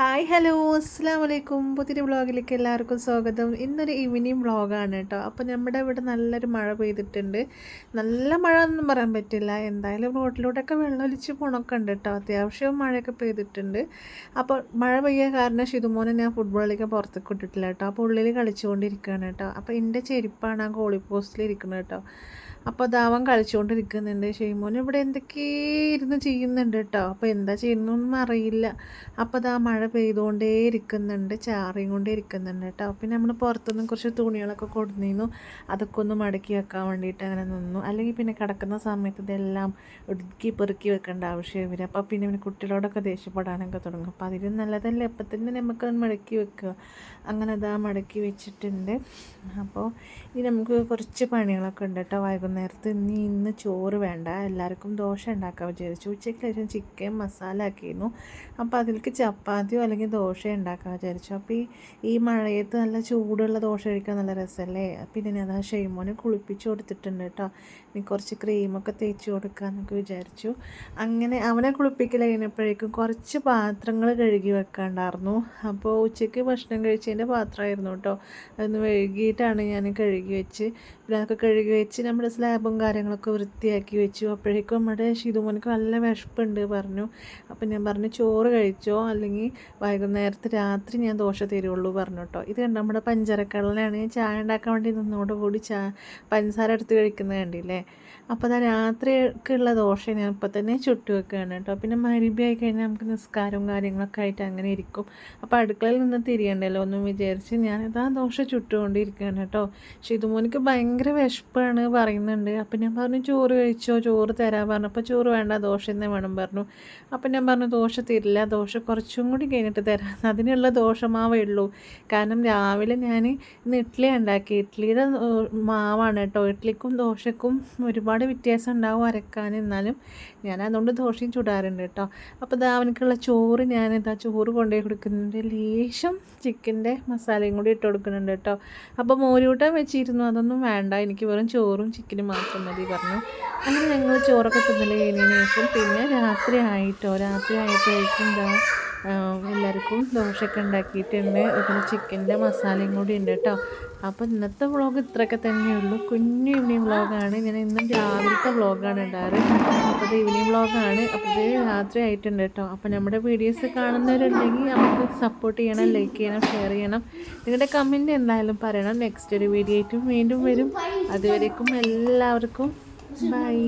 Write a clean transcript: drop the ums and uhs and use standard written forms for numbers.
Hi hello അസ്സാം വലൈക്കും. പുതിയൊരു വ്ളോഗിലേക്ക് എല്ലാവർക്കും സ്വാഗതം. ഇന്നൊരു ഈവനിങ് വ്ളോഗാണ് കേട്ടോ. അപ്പോൾ നമ്മുടെ ഇവിടെ നല്ലൊരു മഴ പെയ്തിട്ടുണ്ട്. നല്ല മഴ ഒന്നും പറയാൻ പറ്റില്ല, എന്തായാലും റോഡിലൂടെയൊക്കെ വെള്ളമൊലിച്ച് പോണൊക്കെ ഉണ്ട് കേട്ടോ. അത്യാവശ്യം മഴയൊക്കെ പെയ്തിട്ടുണ്ട്. അപ്പോൾ മഴ പെയ്യാൻ കാരണം ഷിതുമോനെ ഞാൻ ഫുട്ബോൾ കളിക്കാൻ പുറത്തേക്ക് ഇട്ടിട്ടില്ല കേട്ടോ. അപ്പോൾ ഉള്ളിൽ കളിച്ചുകൊണ്ടിരിക്കുകയാണ് കേട്ടോ. അപ്പോൾ എൻ്റെ ചെരുപ്പാണ് ആ ഗോളി പോസ്റ്റിൽ ഇരിക്കുന്നത് കേട്ടോ. അപ്പോൾ ദാവൻ കളിച്ചുകൊണ്ടിരിക്കുന്നുണ്ട്. ഷെയ്മോൻ ഇവിടെ എന്തൊക്കെ ഇരുന്ന് ചെയ്യുന്നുണ്ട് കേട്ടോ. അപ്പോൾ എന്താ ചെയ്യുന്നൊന്നും അറിയില്ല. അപ്പോൾ ദാ മഴ പെയ്തുകൊണ്ടേ ഇരിക്കുന്നുണ്ട്, ചാറിയും കൊണ്ടേ ഇരിക്കുന്നുണ്ട് കേട്ടോ. പിന്നെ നമ്മൾ പുറത്തുനിന്ന് കുറച്ച് തുണികളൊക്കെ കൊടുന്നിരുന്നു, അതൊക്കെ ഒന്ന് മടക്കി വെക്കാൻ വേണ്ടിയിട്ട് അങ്ങനെ നിന്നു. അല്ലെങ്കിൽ പിന്നെ കിടക്കുന്ന സമയത്ത് ഇതെല്ലാം ഒടുക്കി പെറുക്കി വെക്കേണ്ട ആവശ്യം വരും. അപ്പോൾ പിന്നെ കുട്ടികളോടൊക്കെ ദേഷ്യപ്പെടാനൊക്കെ തുടങ്ങും. അപ്പോൾ അതിലും നല്ലതല്ലേ അപ്പം തന്നെ നമുക്കത് മടക്കി വെക്കുക. അങ്ങനെ ഇതാ മടക്കി വെച്ചിട്ടുണ്ട്. അപ്പോൾ ഇനി നമുക്ക് കുറച്ച് പണികളൊക്കെ ഉണ്ട് കേട്ടോ. വൈകുന്നേരത്ത് ഇന്ന് ചോറ് വേണ്ട, എല്ലാവർക്കും ദോശ ഉണ്ടാക്കാൻ വിചാരിച്ചു. ഉച്ചയ്ക്ക് ശേഷം ചിക്കൻ മസാല ആക്കിയിരുന്നു. അപ്പോൾ അതിലേക്ക് ചപ്പാത്തിയോ അല്ലെങ്കിൽ ദോശ ഉണ്ടാക്കാൻ വിചാരിച്ചു. അപ്പോൾ ഈ മഴയത്ത് നല്ല ചൂടുള്ള ദോശ കഴിക്കാൻ നല്ല രസമല്ലേ. പിന്നെ ഞാൻ ഷെയ്മോനെ കുളിപ്പിച്ച് കൊടുത്തിട്ടുണ്ട് കേട്ടോ. ഇനി കുറച്ച് ക്രീമൊക്കെ തേച്ച് കൊടുക്കാമെന്നൊക്കെ വിചാരിച്ചു. അങ്ങനെ അവനെ കുളിപ്പിക്കൽ കഴിഞ്ഞപ്പോഴേക്കും കുറച്ച് പാത്രങ്ങൾ കഴുകി വെക്കാണ്ടായിരുന്നു. അപ്പോൾ ഉച്ചയ്ക്ക് ഭക്ഷണം കഴിച്ചതിൻ്റെ പാത്രമായിരുന്നു കേട്ടോ. അതൊന്ന് വൈകിട്ടാണ് ഞാൻ കഴുകി വെച്ച്. പിന്നെ അതൊക്കെ കഴുകി വെച്ച് നമ്മുടെ സ്ലാബും കാര്യങ്ങളൊക്കെ വൃത്തിയാക്കി വെച്ചു. അപ്പോഴേക്കും നമ്മുടെ ഷിതുമോനക്ക് നല്ല വിശപ്പുണ്ട് പറഞ്ഞു. അപ്പം ഞാൻ പറഞ്ഞു ചോറ് കഴിച്ചോ, അല്ലെങ്കിൽ വൈകുന്നേരത്ത് രാത്രി ഞാൻ ദോശ തരുള്ളൂ പറഞ്ഞു കേട്ടോ. ഇത് കണ്ട് നമ്മുടെ പഞ്ചരക്കടലാണ് ചായ ഉണ്ടാക്കാൻ വേണ്ടി നിന്നോടുകൂടി പഞ്ചസാര എടുത്ത് കഴിക്കുന്നത് കണ്ടില്ലേ. അപ്പോൾ അതാ രാത്രിക്കുള്ള ദോശ ഞാൻ ഇപ്പം തന്നെ ചുട്ടു വെക്കുകയാണ് കേട്ടോ. പിന്നെ മഗ്‌രിബായി കഴിഞ്ഞാൽ നമുക്ക് നിസ്കാരവും കാര്യങ്ങളൊക്കെ ആയിട്ട് അങ്ങനെ ഇരിക്കും. അപ്പോൾ അടുക്കളയിൽ നിന്ന് തിരിയണ്ടല്ലോ ഒന്നും വിചാരിച്ച് ഞാനിതാ ദോശ ചുട്ടുകൊണ്ടിരിക്കുകയാണ് കേട്ടോ. ഷിതുമോനിക്ക് ഭയങ്കര വിശപ്പാണ് പറയുന്നുണ്ട്. അപ്പം ഞാൻ പറഞ്ഞു ചോറ് കഴിച്ചോ, ചോറ് തരാൻ പറഞ്ഞു. അപ്പോൾ ചോറ് വേണ്ട, ദോശ തന്നെ വേണം പറഞ്ഞു. അപ്പം ഞാൻ പറഞ്ഞു ദോശ തരില്ല, ദോശ കുറച്ചും കൂടി കഴിഞ്ഞിട്ട് തരാം. അതിനുള്ള ദോശമാവേ ഉള്ളൂ. കാരണം രാവിലെ ഞാൻ ഇന്ന് ഇഡ്ഡലി ഉണ്ടാക്കി. ഇഡ്ഡലിയുടെ മാവാണ് കേട്ടോ. ഇഡ്ഡലിക്കും ദോശക്കും ഒരുപാട് വ്യത്യാസം ഉണ്ടാവും അരക്കാൻ. എന്നാലും ഞാൻ അതുകൊണ്ട് ദോശയും ചുടാറുണ്ട് കേട്ടോ. അപ്പോൾ ഇതാ അവനക്കുള്ള ചോറ് ഞാനിതാ ചോറ് കൊണ്ടുപോയി കൊടുക്കുന്നുണ്ട്. ലേശം ചിക്കൻ്റെ മസാലയും കൂടി ഇട്ട് കൊടുക്കുന്നുണ്ട് കേട്ടോ. അപ്പോൾ മോരൂട്ടം വെച്ചിരുന്നു, അതൊന്നും വേണ്ട, എനിക്ക് വെറും ചോറും ചിക്കനും മാത്രം മതി പറഞ്ഞു. അങ്ങനെ ഞങ്ങൾ ചോറൊക്കെ തിന്നൽ കഴിഞ്ഞതിന് ശേഷം പിന്നെ രാത്രി ആയപ്പോഴേക്കും എന്താ എല്ലാവർക്കും ദോശയൊക്കെ ഉണ്ടാക്കിയിട്ടുണ്ട്. പിന്നെ ചിക്കൻ്റെ മസാലയും കൂടി ഉണ്ട് കേട്ടോ. അപ്പോൾ ഇന്നത്തെ വ്ളോഗ് ഇത്രയൊക്കെ തന്നെയുള്ളൂ. കുഞ്ഞു ഈവനിങ് വ്ളോഗാണ്. ഞാൻ ഇന്നും രാവിലത്തെ വ്ളോഗാണ് ഉണ്ടാറ്. അപ്പോൾ ഇത് ഈവനിങ് വ്ളോഗാണ്. അപ്പോൾ ഇത് രാത്രി ആയിട്ടുണ്ട് കേട്ടോ. അപ്പോൾ നമ്മുടെ വീഡിയോസ് കാണുന്നവരുണ്ടെങ്കിൽ നമുക്ക് സപ്പോർട്ട് ചെയ്യണം, ലൈക്ക് ചെയ്യണം, ഷെയർ ചെയ്യണം. നിങ്ങളുടെ കമൻറ്റ് എന്തായാലും പറയണം. നെക്സ്റ്റ് ഒരു വീഡിയോ ആയിട്ടും വീണ്ടും വരും. അതുവരേക്കും എല്ലാവർക്കും ബൈ.